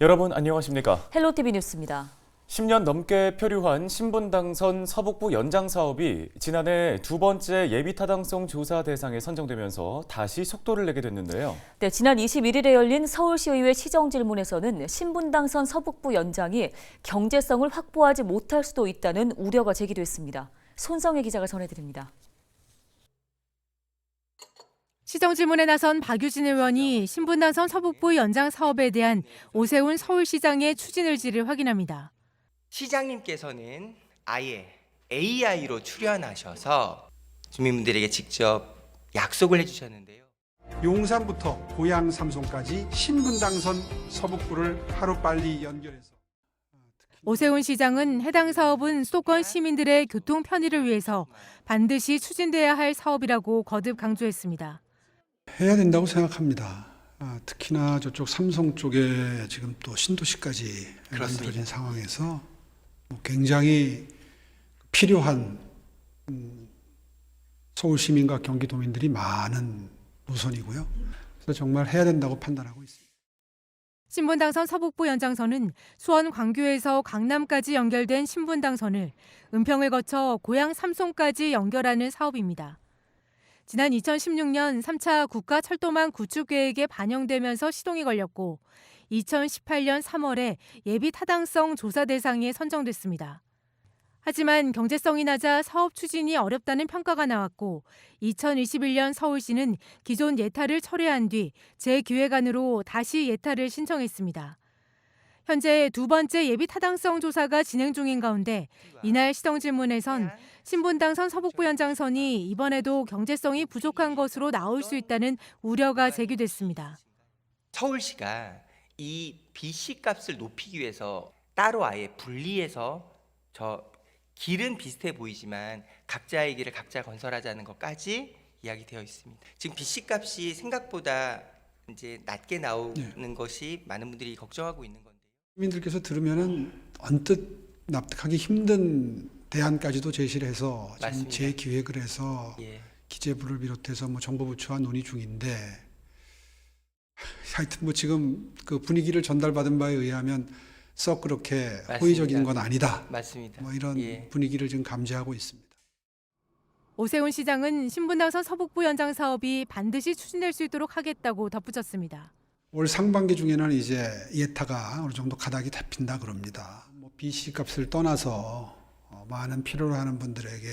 여러분 안녕하십니까? 헬로티비 뉴스입니다. 10년 넘게 표류한 신분당선 서북부 연장 사업이 지난해 두 번째 예비타당성 조사 대상에 선정되면서 다시 속도를 내게 됐는데요. 네, 지난 21일에 열린 서울시의회 시정질문에서는 신분당선 서북부 연장이 경제성을 확보하지 못할 수도 있다는 우려가 제기됐습니다. 손성혜 기자가 전해드립니다. 시정질문에 나선 박유진 의원이 신분당선 서북부 연장 사업에 대한 오세훈 서울시장의 추진 의지를 확인합니다. 시장님께서는 아예 AI로 출연하셔서 주민분들에게 직접 약속을 해주셨는데요. 용산부터 고양 삼성까지 신분당선 서북부를 하루빨리 연결해서 오세훈 시장은 해당 사업은 수도권 시민들의 교통 편의를 위해서 반드시 추진돼야 할 사업이라고 거듭 강조했습니다. 해야 된다고 생각합니다. 특히나 저쪽 삼성 쪽에 지금 또 신도시까지 만들어진 상황에서 굉장히 필요한 서울 시민과 경기도민들이 많은 노선이고요. 그래서 정말 해야 된다고 판단하고 있습니다. 신분당선 서북부 연장선은 수원 광교에서 강남까지 연결된 신분당선을 은평을 거쳐 고양 삼송까지 연결하는 사업입니다. 지난 2016년 3차 국가철도망 구축 계획에 반영되면서 시동이 걸렸고 2018년 3월에 예비 타당성 조사 대상에 선정됐습니다. 하지만 경제성이 낮아 사업 추진이 어렵다는 평가가 나왔고 2021년 서울시는 기존 예타를 철회한 뒤 재기획안으로 다시 예타를 신청했습니다. 현재 두 번째 예비 타당성 조사가 진행 중인 가운데 이날 시정질문에선 신분당선 서북부 연장선이 이번에도 경제성이 부족한 것으로 나올 수 있다는 우려가 제기됐습니다. 서울시가 이 BC 값을 높이기 위해서 따로 아예 분리해서 길은 비슷해 보이지만 각자의 길을 각자 건설하자는 것까지 이야기되어 있습니다. 지금 BC 값이 생각보다 이제 낮게 나오는 것이 많은 분들이 걱정하고 있는 건데요. 시민들께서 들으면은 언뜻 납득하기 힘든 대안까지도 제시를 해서 지금 재기획을 해서 기재부를 비롯해서 정부 부처와 논의 중인데 하여튼 지금 그 분위기를 전달받은 바에 의하면 썩 그렇게 호의적인 건 아니다. 맞습니다. 이런 분위기를 지금 감지하고 있습니다. 오세훈 시장은 신분당선 서북부 연장 사업이 반드시 추진될 수 있도록 하겠다고 덧붙였습니다. 올 상반기 중에는 이제 예타가 어느 정도 가닥이 잡힌다 그럽니다. BC 값을 떠나서 많은 필요로 하는 분들에게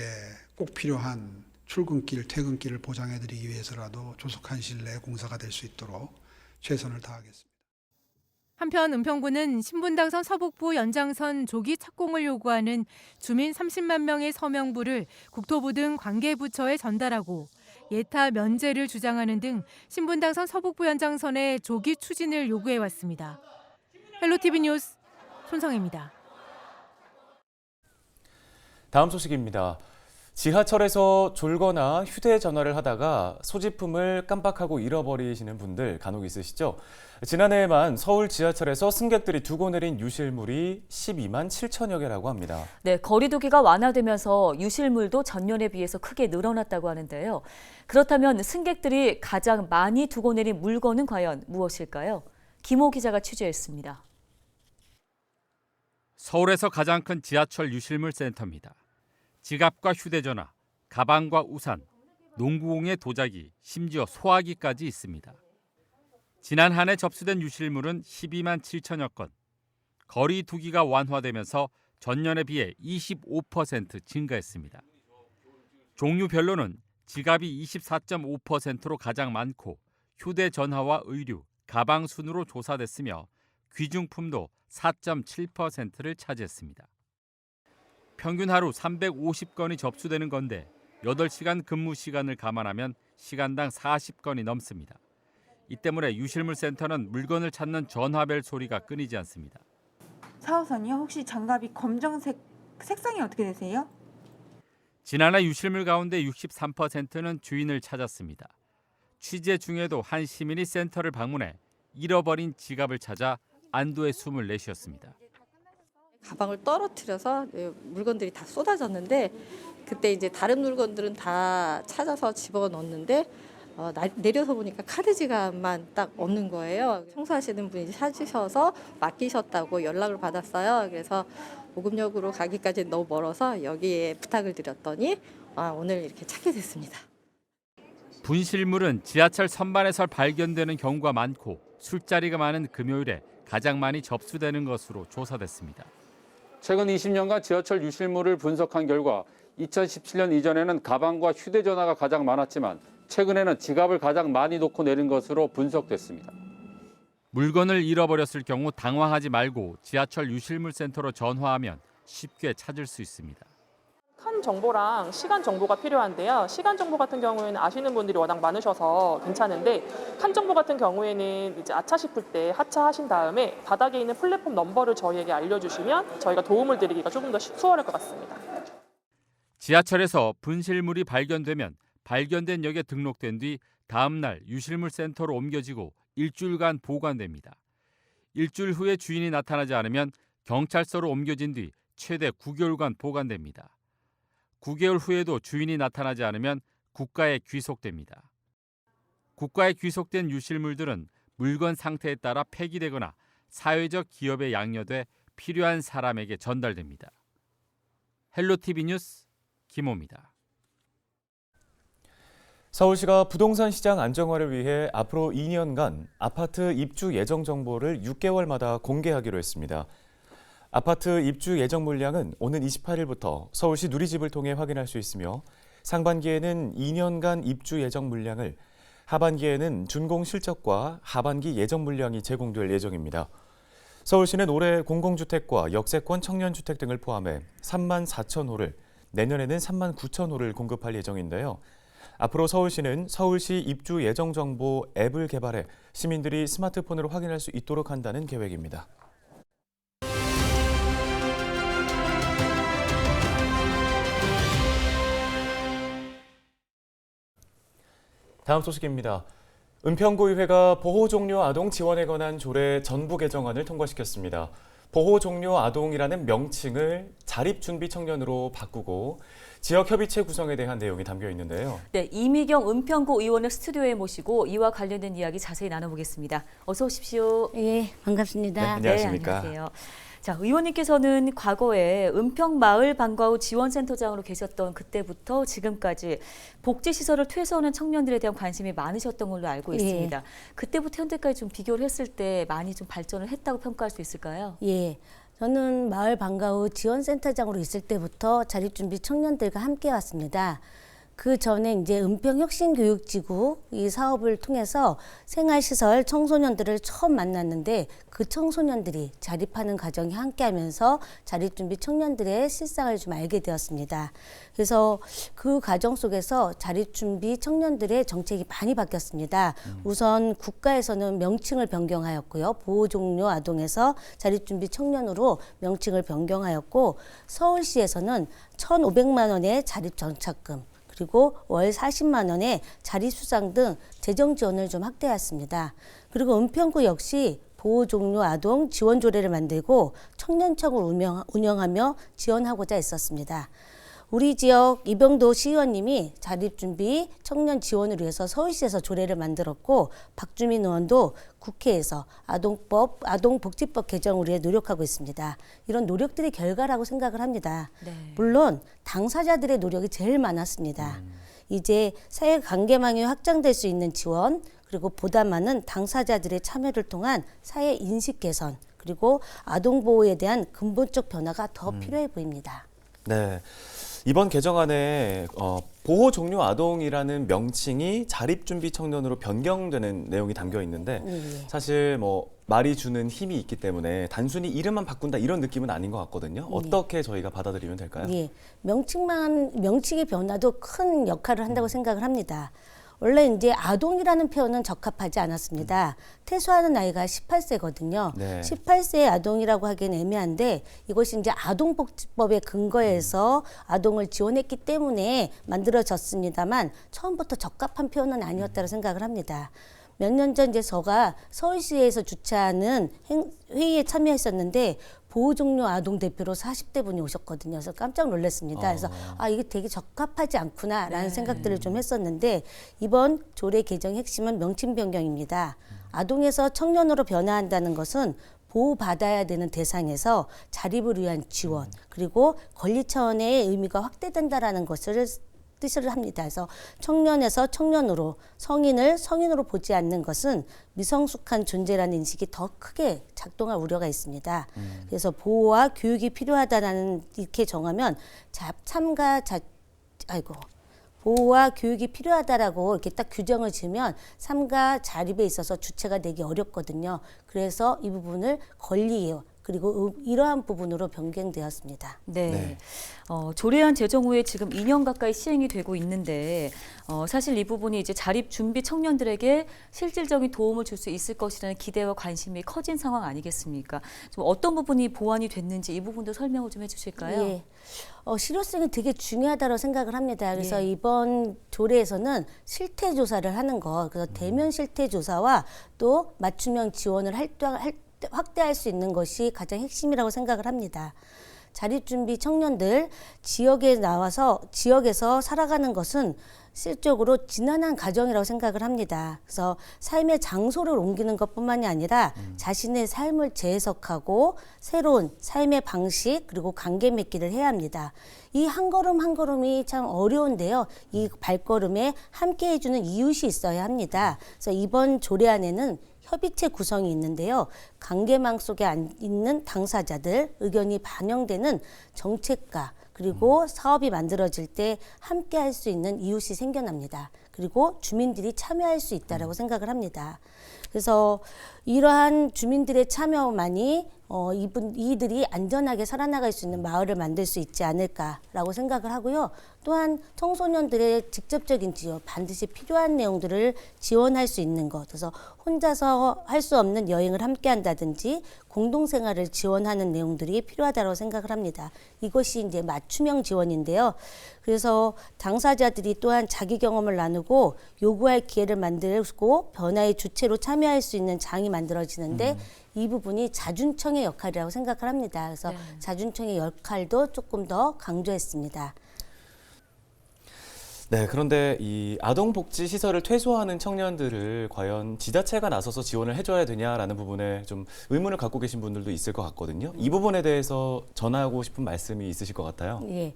꼭 필요한 출근길, 퇴근길을 보장해드리기 위해서라도 조속한 시일 내에 공사가 될 수 있도록 최선을 다하겠습니다. 한편 은평구는 신분당선 서북부 연장선 조기 착공을 요구하는 주민 30만 명의 서명부를 국토부 등 관계부처에 전달하고 예타 면제를 주장하는 등 신분당선 서북부 연장선의 조기 추진을 요구해왔습니다. 헬로티비 뉴스 손성혜입니다. 다음 소식입니다. 지하철에서 졸거나 휴대전화를 하다가 소지품을 깜빡하고 잃어버리시는 분들 간혹 있으시죠? 지난해에만 서울 지하철에서 승객들이 두고 내린 유실물이 12만 7천여 개라고 합니다. 네, 거리두기가 완화되면서 유실물도 전년에 비해서 크게 늘어났다고 하는데요. 그렇다면 승객들이 가장 많이 두고 내린 물건은 과연 무엇일까요? 김호 기자가 취재했습니다. 서울에서 가장 큰 지하철 유실물 센터입니다. 지갑과 휴대전화, 가방과 우산, 농구공의 도자기, 심지어 소화기까지 있습니다. 지난 한 해 접수된 유실물은 12만 7천여 건. 거리 두기가 완화되면서 전년에 비해 25% 증가했습니다. 종류별로는 지갑이 24.5%로 가장 많고 휴대전화와 의류, 가방 순으로 조사됐으며 귀중품도 4.7%를 차지했습니다. 평균 하루 350건이 접수되는 건데 8시간 근무 시간을 감안하면 시간당 40건이 넘습니다. 이 때문에 유실물 센터는 물건을 찾는 전화벨 소리가 끊이지 않습니다. 4호선이요? 혹시 장갑이 검정색 색상이 어떻게 되세요? 지난해 유실물 가운데 63%는 주인을 찾았습니다. 취재 중에도 한 시민이 센터를 방문해 잃어버린 지갑을 찾아 안도의 숨을 내쉬었습니다. 가방을 떨어뜨려서 물건들이 다 쏟아졌는데 그때 이제 다른 물건들은 다 찾아서 집어넣었는데 내려서 보니까 카드 지갑만 딱 없는 거예요. 청소하시는 분이 찾으셔서 맡기셨다고 연락을 받았어요. 그래서 보급역으로 가기까지는 너무 멀어서 여기에 부탁을 드렸더니 오늘 이렇게 찾게 됐습니다. 분실물은 지하철 선반에서 발견되는 경우가 많고 술자리가 많은 금요일에 가장 많이 접수되는 것으로 조사됐습니다. 최근 20년간 지하철 유실물을 분석한 결과 2017년 이전에는 가방과 휴대전화가 가장 많았지만 최근에는 지갑을 가장 많이 놓고 내린 것으로 분석됐습니다. 물건을 잃어버렸을 경우 당황하지 말고 지하철 유실물 센터로 전화하면 쉽게 찾을 수 있습니다. 칸 정보랑 시간 정보가 필요한데요. 시간 정보 같은 경우에는 아시는 분들이 워낙 많으셔서 괜찮은데 칸 정보 같은 경우에는 이제 아차 싶을 때 하차하신 다음에 바닥에 있는 플랫폼 넘버를 저희에게 알려주시면 저희가 도움을 드리기가 조금 더 수월할 것 같습니다. 지하철에서 분실물이 발견되면 발견된 역에 등록된 뒤 다음 날 유실물 센터로 옮겨지고 일주일간 보관됩니다. 일주일 후에 주인이 나타나지 않으면 경찰서로 옮겨진 뒤 최대 9개월간 보관됩니다. 9개월 후에도 주인이 나타나지 않으면 국가에 귀속됩니다. 국가에 귀속된 유실물들은 물건 상태에 따라 폐기되거나 사회적 기업에 양려돼 필요한 사람에게 전달됩니다. 헬로티비 뉴스 김호입니다. 서울시가 부동산 시장 안정화를 위해 앞으로 2년간 아파트 입주 예정 정보를 6개월마다 공개하기로 했습니다. 아파트 입주 예정 물량은 오는 28일부터 서울시 누리집을 통해 확인할 수 있으며 상반기에는 2년간 입주 예정 물량을, 하반기에는 준공 실적과 하반기 예정 물량이 제공될 예정입니다. 서울시는 올해 공공주택과 역세권 청년주택 등을 포함해 3만 4천 호를, 내년에는 3만 9천 호를 공급할 예정인데요. 앞으로 서울시는 서울시 입주 예정 정보 앱을 개발해 시민들이 스마트폰으로 확인할 수 있도록 한다는 계획입니다. 다음 소식입니다. 은평구의회가 보호종료 아동 지원에 관한 조례 전부 개정안을 통과시켰습니다. 보호종료 아동이라는 명칭을 자립준비청년으로 바꾸고 지역협의체 구성에 대한 내용이 담겨 있는데요. 네, 이미경 은평구 의원을 스튜디오에 모시고 이와 관련된 이야기 자세히 나눠보겠습니다. 어서 오십시오. 예, 반갑습니다. 네, 안녕하십니까. 네, 안녕하세요. 자, 의원님께서는 과거에 은평마을 방과 후 지원센터장으로 계셨던 그때부터 지금까지 복지시설을 퇴소하는 청년들에 대한 관심이 많으셨던 걸로 알고 있습니다. 예. 그때부터 현재까지 좀 비교를 했을 때 많이 좀 발전을 했다고 평가할 수 있을까요? 예. 저는 마을 방과 후 지원센터장으로 있을 때부터 자립준비 청년들과 함께 왔습니다. 그 전에 이제 은평혁신교육지구 이 사업을 통해서 생활시설 청소년들을 처음 만났는데 그 청소년들이 자립하는 과정이 함께하면서 자립준비 청년들의 실상을 좀 알게 되었습니다. 그래서 그 과정 속에서 자립준비 청년들의 정책이 많이 바뀌었습니다. 우선 국가에서는 명칭을 변경하였고요. 보호종료 아동에서 자립준비 청년으로 명칭을 변경하였고 서울시에서는 1,500만 원의 자립정착금 그리고 월 40만 원의 자립수당 등 재정 지원을 좀 확대했습니다. 그리고 은평구 역시 보호종료 아동 지원 조례를 만들고 청년청을 운영하며 지원하고자 했었습니다. 우리 지역 이병도 시의원님이 자립준비 청년 지원을 위해서 서울시에서 조례를 만들었고 박주민 의원도 국회에서 아동복지법 개정을 위해 노력하고 있습니다. 이런 노력들이 결과라고 생각을 합니다. 네. 물론 당사자들의 노력이 제일 많았습니다. 이제 사회관계망이 확장될 수 있는 지원 그리고 보다 많은 당사자들의 참여를 통한 사회 인식 개선 그리고 아동보호에 대한 근본적 변화가 더 필요해 보입니다. 네. 이번 개정안에 보호종료 아동이라는 명칭이 자립준비 청년으로 변경되는 내용이 담겨 있는데 사실 뭐 말이 주는 힘이 있기 때문에 단순히 이름만 바꾼다 이런 느낌은 아닌 것 같거든요. 어떻게 저희가 받아들이면 될까요? 예, 명칭의 변화도 큰 역할을 한다고 생각을 합니다. 원래 이제 아동이라는 표현은 적합하지 않았습니다. 퇴소하는 나이가 18세거든요. 네. 18세의 아동이라고 하기엔 애매한데 이것이 이제 아동복지법에 근거해서 아동을 지원했기 때문에 만들어졌습니다만 처음부터 적합한 표현은 아니었다고 생각을 합니다. 몇 년 전 이제 제가 서울시에서 주최하는 회의에 참여했었는데 보호종료 아동 대표로 40대 분이 오셨거든요. 그래서 깜짝 놀랐습니다. 그래서 이게 되게 적합하지 않구나라는 생각들을 좀 했었는데 이번 조례 개정 핵심은 명칭 변경입니다. 아동에서 청년으로 변화한다는 것은 보호받아야 되는 대상에서 자립을 위한 지원 그리고 권리 차원의 의미가 확대된다라는 것을 뜻을 합니다. 그래서 청년에서 청년으로 성인을 성인으로 보지 않는 것은 미성숙한 존재라는 인식이 더 크게 작동할 우려가 있습니다. 그래서 보호와 교육이 필요하다라는 이렇게 정하면 보호와 교육이 필요하다라고 이렇게 딱 규정을 지으면 삶과 자립에 있어서 주체가 되기 어렵거든요. 그래서 이 부분을 권리예요. 그리고 이러한 부분으로 변경되었습니다. 네. 조례안 제정 후에 지금 2년 가까이 시행이 되고 있는데 사실 이 부분이 이제 자립 준비 청년들에게 실질적인 도움을 줄 수 있을 것이라는 기대와 관심이 커진 상황 아니겠습니까? 좀 어떤 부분이 보완이 됐는지 이 부분도 설명을 좀 해주실까요? 예. 실효성이 되게 중요하다고 생각을 합니다. 그래서 이번 조례에서는 실태 조사를 하는 거, 그래서 대면 실태 조사와 또 맞춤형 지원을 확대할 수 있는 것이 가장 핵심이라고 생각을 합니다. 자립준비 청년들 지역에 나와서 지역에서 살아가는 것은 실적으로 지난한 과정이라고 생각을 합니다. 그래서 삶의 장소를 옮기는 것뿐만이 아니라 자신의 삶을 재해석하고 새로운 삶의 방식 그리고 관계 맺기를 해야 합니다. 이 한 걸음 한 걸음이 참 어려운데요. 이 발걸음에 함께 해주는 이웃이 있어야 합니다. 그래서 이번 조례안에는 협의체 구성이 있는데요. 관계망 속에 있는 당사자들 의견이 반영되는 정책과 그리고 사업이 만들어질 때 함께 할 수 있는 이웃이 생겨납니다. 그리고 주민들이 참여할 수 있다라고 생각을 합니다. 그래서 이러한 주민들의 참여만이 이들이 안전하게 살아나갈 수 있는 마을을 만들 수 있지 않을까라고 생각을 하고요. 또한 청소년들의 직접적인 지원, 반드시 필요한 내용들을 지원할 수 있는 것. 그래서 혼자서 할 수 없는 여행을 함께 한다든지 공동생활을 지원하는 내용들이 필요하다고 생각을 합니다. 이것이 이제 맞춤형 지원인데요. 그래서 당사자들이 또한 자기 경험을 나누고 요구할 기회를 만들고 변화의 주체로 참여할 수 있는 장이 만들어지는데 이 부분이 자준청의 역할이라고 생각을 합니다. 그래서 자준청의 역할도 조금 더 강조했습니다. 네, 그런데 이 아동복지 시설을 퇴소하는 청년들을 과연 지자체가 나서서 지원을 해줘야 되냐라는 부분에 좀 의문을 갖고 계신 분들도 있을 것 같거든요. 이 부분에 대해서 전하고 싶은 말씀이 있으실 것 같아요. 예.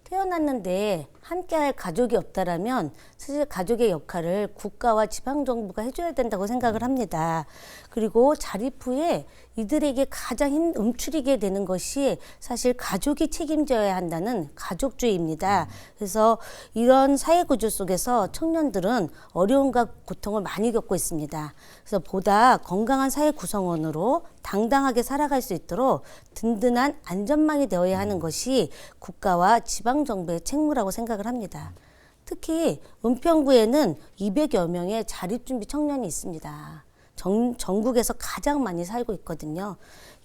태어났는데 함께할 가족이 없다라면 사실 가족의 역할을 국가와 지방정부가 해줘야 된다고 생각을 합니다. 그리고 자립 후에 이들에게 가장 움츠리게 되는 것이 사실 가족이 책임져야 한다는 가족주의입니다. 그래서 이런 사회구조 속에서 청년들은 어려움과 고통을 많이 겪고 있습니다. 그래서 보다 건강한 사회 구성원으로 당당하게 살아갈 수 있도록 든든한 안전망이 되어야 하는 것이 국가와 지방정부의 책무라고 생각을 합니다. 특히 은평구에는 200여 명의 자립준비 청년이 있습니다. 전국에서 가장 많이 살고 있거든요.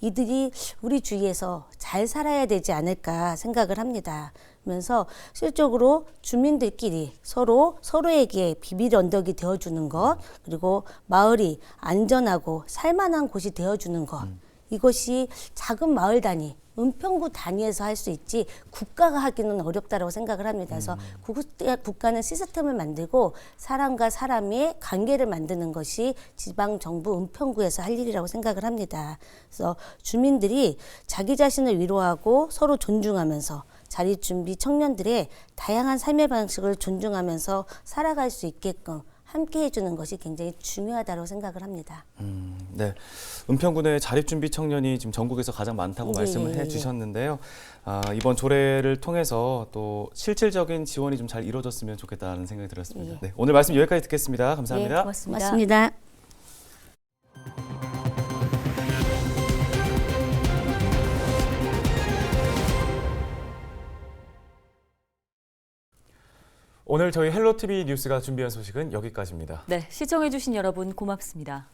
이들이 우리 주위에서 잘 살아야 되지 않을까 생각을 합니다. 그러면서 실적으로 주민들끼리 서로에게 비밀 언덕이 되어주는 것, 그리고 마을이 안전하고 살만한 곳이 되어주는 것, 이것이 작은 마을 단위, 은평구 단위에서 할 수 있지 국가가 하기는 어렵다고 생각을 합니다. 그래서 국가는 시스템을 만들고 사람과 사람의 관계를 만드는 것이 지방정부 은평구에서 할 일이라고 생각을 합니다. 그래서 주민들이 자기 자신을 위로하고 서로 존중하면서 자립준비 청년들의 다양한 삶의 방식을 존중하면서 살아갈 수 있게끔 함께 해주는 것이 굉장히 중요하다고 생각을 합니다. 네, 은평구 내 자립준비 청년이 지금 전국에서 가장 많다고 말씀을 해주셨는데요. 이번 조례를 통해서 또 실질적인 지원이 좀 잘 이루어졌으면 좋겠다는 생각이 들었습니다. 네, 오늘 말씀 여기까지 듣겠습니다. 감사합니다. 고맙습니다. 오늘 저희 헬로티비 뉴스가 준비한 소식은 여기까지입니다. 네, 시청해주신 여러분 고맙습니다.